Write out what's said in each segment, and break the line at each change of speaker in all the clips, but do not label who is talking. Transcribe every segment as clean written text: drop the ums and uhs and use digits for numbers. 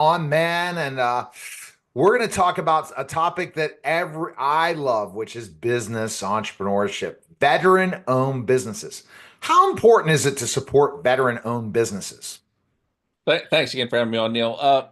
On, man, and we're going to talk about a topic that every I love, which is business entrepreneurship, veteran-owned businesses. How important is it to support veteran-owned businesses?
Thanks again for having me on, Neil.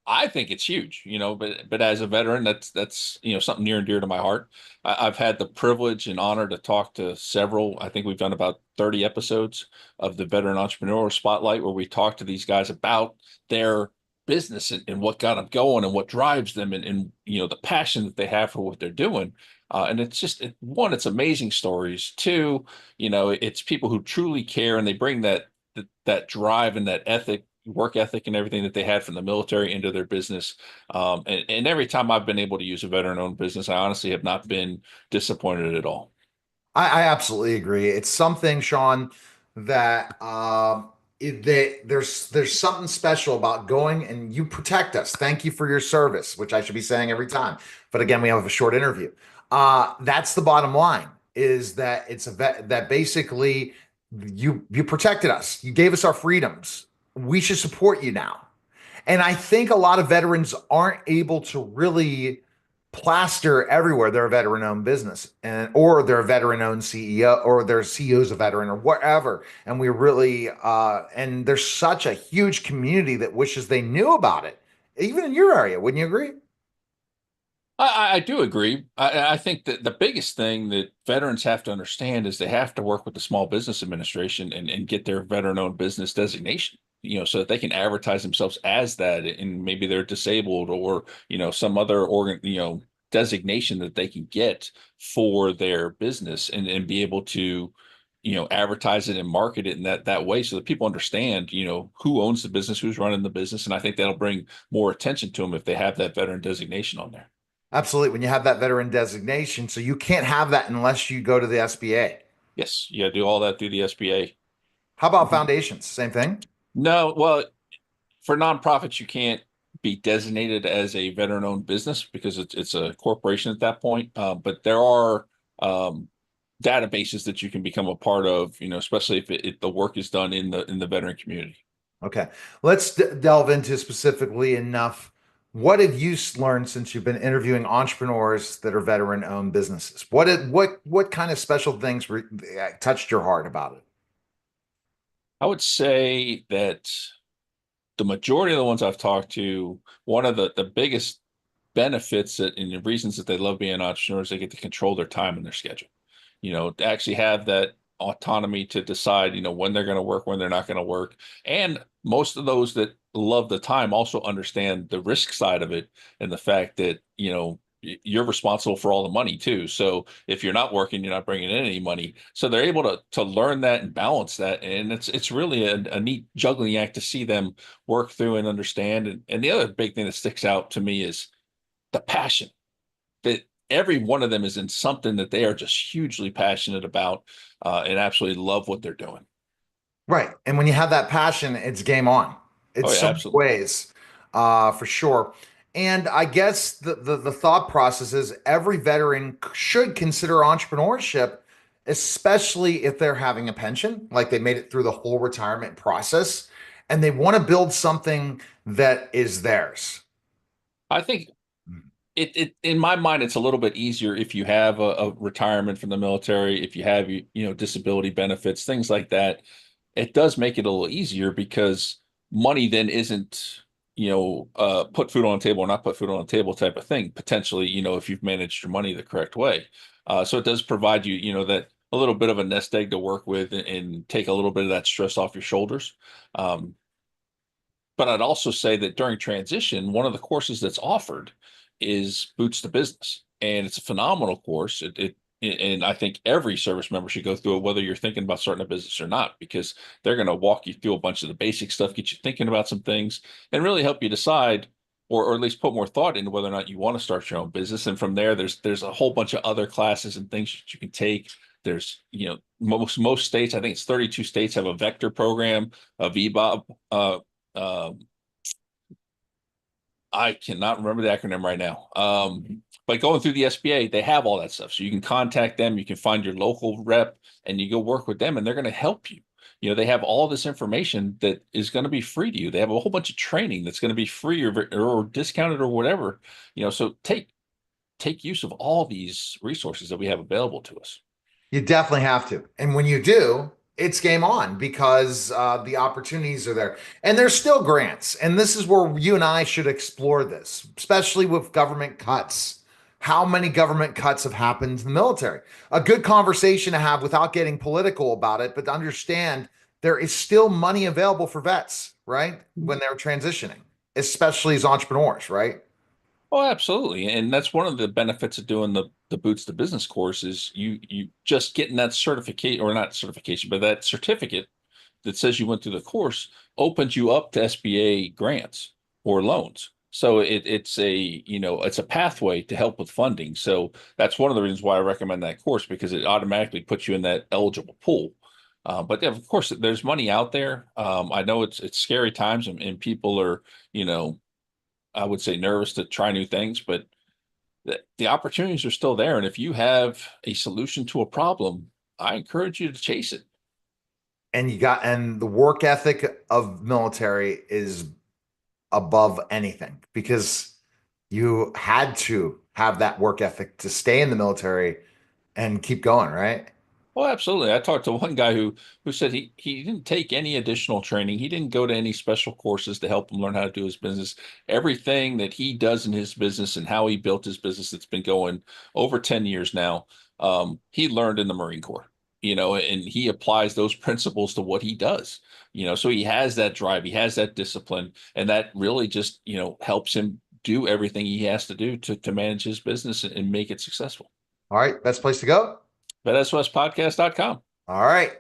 I think it's huge, but as a veteran, that's something near and dear to my heart. I've had the privilege and honor to talk to several. I think we've done about 30 episodes of the Veteran Entrepreneur Spotlight, where we talk to these guys about their business and what got them going and what drives them and the passion that they have for what they're doing. And it's just one, it's amazing stories. Two, it's people who truly care and they bring that drive and that work ethic and everything that they had from the military into their business. And every time I've been able to use a veteran-owned business, I honestly have not been disappointed at all.
I absolutely agree. It's something, Sean, that there's something special about going and you protect us. Thank you for your service, which I should be saying every time. But again, we have a short interview. That's the bottom line. Is that it's a vet that basically you protected us. You gave us our freedoms. We should support you now. And I think a lot of veterans aren't able to really plaster everywhere they're a veteran-owned business and or they're a veteran-owned CEO or their CEO's a veteran or whatever. And we really and there's such a huge community that wishes they knew about it, even in your area. Wouldn't you agree?
I do agree. I think that the biggest thing that veterans have to understand is they have to work with the Small Business Administration and get their veteran-owned business designation, so that they can advertise themselves as that, and maybe they're disabled or, some other designation that they can get for their business and be able to, advertise it and market it in that way so that people understand, who owns the business, who's running the business. And I think that'll bring more attention to them if they have that veteran designation on there.
Absolutely. When you have that veteran designation, so you can't have that unless you go to the SBA.
Yes, you got to do all that through the SBA.
How about
Mhm.
foundations? Same thing.
No, well, for nonprofits, you can't be designated as a veteran-owned business because it's a corporation at that point. But there are databases that you can become a part of, especially if the work is done in the veteran community.
Okay. Let's delve into specifically enough. What have you learned since you've been interviewing entrepreneurs that are veteran-owned businesses? What kind of special things touched your heart about it?
I would say that the majority of the ones I've talked to, one of the biggest benefits that and the reasons that they love being entrepreneurs, they get to control their time and their schedule. To actually have that autonomy to decide, when they're going to work, when they're not going to work. And most of those that love the time also understand the risk side of it and the fact that, you're responsible for all the money too. So if you're not working, you're not bringing in any money. So they're able to learn that and balance that. And it's really a neat juggling act to see them work through and understand. And the other big thing that sticks out to me is the passion that every one of them is in something that they are just hugely passionate about and absolutely love what they're doing.
Right. And when you have that passion, it's game on.
Oh
It's
yeah,
so many
absolutely.
ways, for sure. And I guess the thought process is every veteran should consider entrepreneurship, especially if they're having a pension, like they made it through the whole retirement process, and they want to build something that is theirs.
I think it in my mind it's a little bit easier if you have a retirement from the military, if you have disability benefits, things like that. It does make it a little easier because money then isn't put food on the table or not put food on the table type of thing potentially, if you've managed your money the correct way. So it does provide you, that a little bit of a nest egg to work with and take a little bit of that stress off your shoulders. um, but I'd also say that during transition, one of the courses that's offered is Boots to Business, and it's a phenomenal course. And I think every service member should go through it, whether you're thinking about starting a business or not, because they're going to walk you through a bunch of the basic stuff, get you thinking about some things, and really help you decide, or at least put more thought into whether or not you want to start your own business. And from there, there's a whole bunch of other classes and things that you can take. There's, most states, I think it's 32 states have a vector program, a VBOB. Um, I cannot remember the acronym right now. But going through the SBA, they have all that stuff. So you can contact them, you can find your local rep, and you go work with them, and they're going to help you. They have all this information that is going to be free to you. They have a whole bunch of training that's going to be free or discounted or whatever. So take use of all these resources that we have available to us.
You definitely have to. And when you do, it's game on because the opportunities are there. And there's still grants. And this is where you and I should explore this, especially with government cuts. How many government cuts have happened to the military? A good conversation to have without getting political about it, but to understand there is still money available for vets, right? When they're transitioning, especially as entrepreneurs, right?
Oh, absolutely. And that's one of the benefits of doing the Boots to Business course is you just getting that certificate, or not certification, but that certificate that says you went through the course opens you up to SBA grants or loans. So it's a pathway to help with funding. So that's one of the reasons why I recommend that course, because it automatically puts you in that eligible pool. But yeah, of course, there's money out there. I know it's scary times, and people are, you know, I would say nervous to try new things, but the opportunities are still there. And if you have a solution to a problem, I encourage you to chase it.
And the work ethic of military is above anything because you had to have that work ethic to stay in the military and keep going, right?
Oh, absolutely. I talked to one guy who said he didn't take any additional training. He didn't go to any special courses to help him learn how to do his business. Everything that he does in his business and how he built his business that's been going over 10 years now, he learned in the Marine Corps, and he applies those principles to what he does. So he has that drive, he has that discipline, and that really just, helps him do everything he has to do to manage his business and make it successful.
All right, best place to go.
BetSOSpodcast.com.
All right.